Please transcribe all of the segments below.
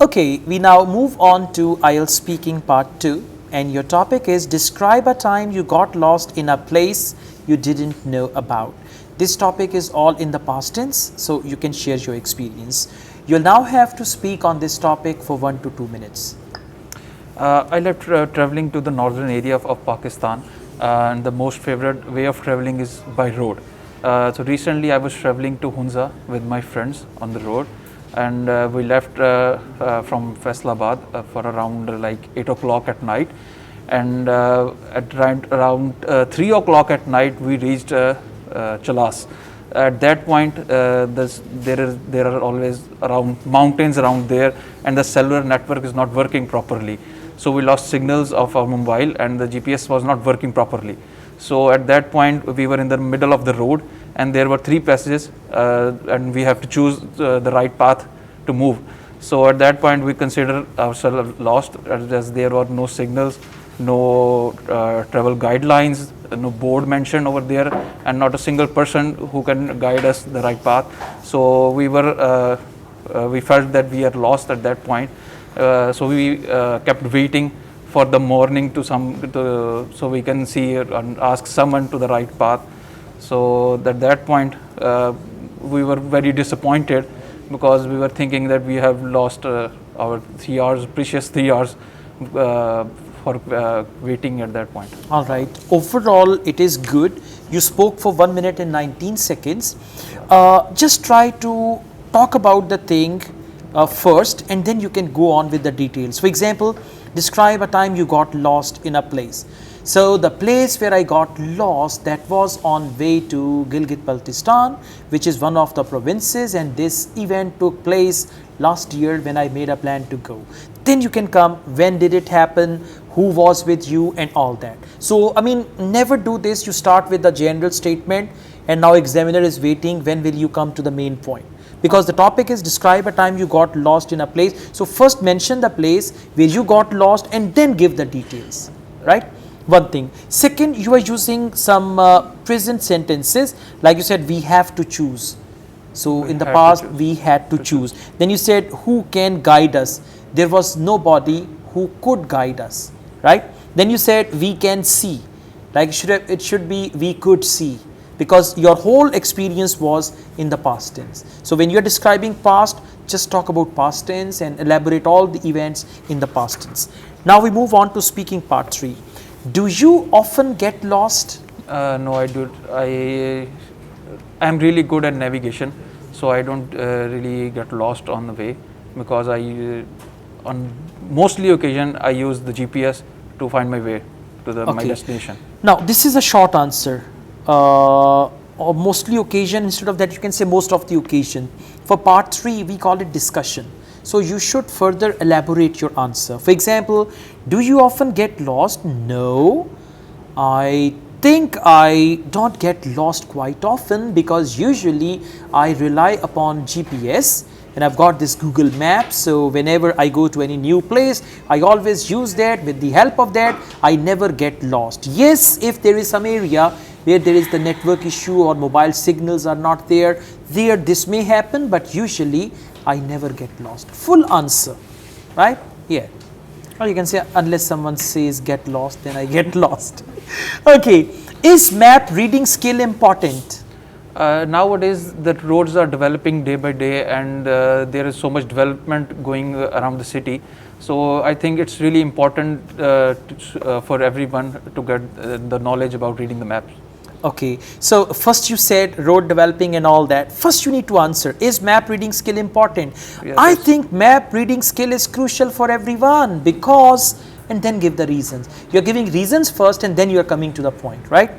Okay, we now move on to Ielts speaking part 2, and your topic is describe a time you got lost in a place you didn't know about. This topic is all in the past tense, so you can share your experience. You'll now have to speak on this topic for 1 to 2 minutes. I left traveling to the northern area of Pakistan, and the most favorite way of traveling is by road. So recently I was traveling to Hunza with my friends on the road, and we left from Faisalabad for around like 8 o'clock at night, and at around 3 o'clock at night we reached Chalas. At that point, there are always around mountains around there, and the cellular network is not working properly. So we lost signals of our mobile, and the GPS was not working properly. So at that point, we were in the middle of the road, and there were 3 passages, and we have to choose the right path to move. So at that point, we consider ourselves lost, as there were no signals, no travel guidelines, no board mentioned over there, and not a single person who can guide us the right path. So we felt that we are lost at that point. So we kept waiting for the morning so we can see and ask someone to the right path. So at that point, we were very disappointed, because we were thinking that we have lost our 3 hours, precious 3 hours for waiting at that point. All right. Overall, it is good. You spoke for 1 minute and 19 seconds. Just try to talk about the thing first, and then you can go on with the details. For example, describe a time you got lost in a place. So the place where I got lost, that was on way to Gilgit-Baltistan, which is one of the provinces, and this event took place last year when I made a plan to go. Then you can come, when did it happen, who was with you, and all that. So I mean, never do this. You start with the general statement, and now examiner is waiting, when will you come to the main point, because the topic is describe a time you got lost in a place. So first mention the place where you got lost, and then give the details, right? One thing. Second, you are using some present sentences, like you said, we have to choose. So in the past, we had to choose. Then you said, who can guide us? There was nobody who could guide us, right? Then you said, we can see. Like it should be, we could see, because your whole experience was in the past tense. So when you are describing past, just talk about past tense and elaborate all the events in the past tense. Now we move on to speaking part 3. Do you often get lost? No, I do. I am really good at navigation, so I don't really get lost on the way, because on mostly occasion I use the GPS to find my way to my destination. Now this is a short answer. Or mostly occasion, instead of that you can say most of the occasion. For part 3 we call it discussion. So you should further elaborate your answer. For example, do you often get lost? No, I think I don't get lost quite often, because usually I rely upon GPS, and I've got this Google Maps. So whenever I go to any new place, I always use that. With the help of that, I never get lost. Yes, if there is some area where there is the network issue or mobile signals are not there, this may happen, but usually I never get lost. Full answer, right? Yeah. Or you can say, unless someone says get lost, then I get lost. Okay. Is map reading skill important? Nowadays, the roads are developing day by day, and there is so much development going around the city. So I think it's really important for everyone to get the knowledge about reading the maps. Okay, so first you said road developing and all that. First you need to answer, is map reading skill important? Yes, I think map reading skill is crucial for everyone, because, and then give the reasons. You're giving reasons first, and then you're coming to the point, right?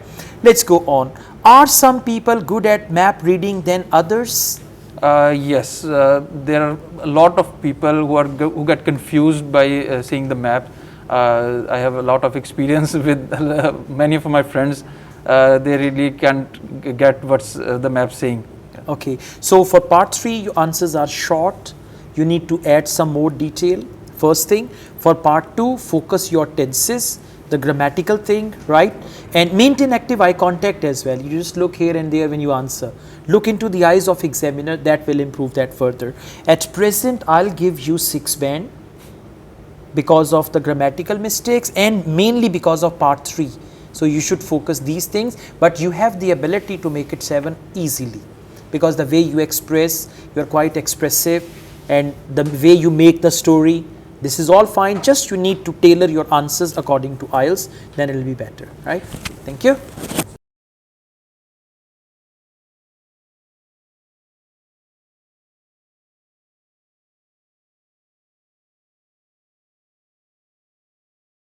Let's go on. Are some people good at map reading than others? Yes, there are a lot of people who get confused by seeing the map. I have a lot of experience with many of my friends. They really can't get what's the map saying. Okay, so for part 3 your answers are short. You need to add some more detail. First thing. For part 2, focus your tenses. the grammatical thing, right? And maintain active eye contact as well. You just look here and there when you answer. Look into the eyes of examiner, that will improve that further. At present, I'll give you 6 band because of the grammatical mistakes and mainly because of part 3. So you should focus these things, but you have the ability to make it 7 easily because the way you express, you are quite expressive, and the way you make the story, this is all fine. Just you need to tailor your answers according to IELTS, then it will be better, right? Thank you.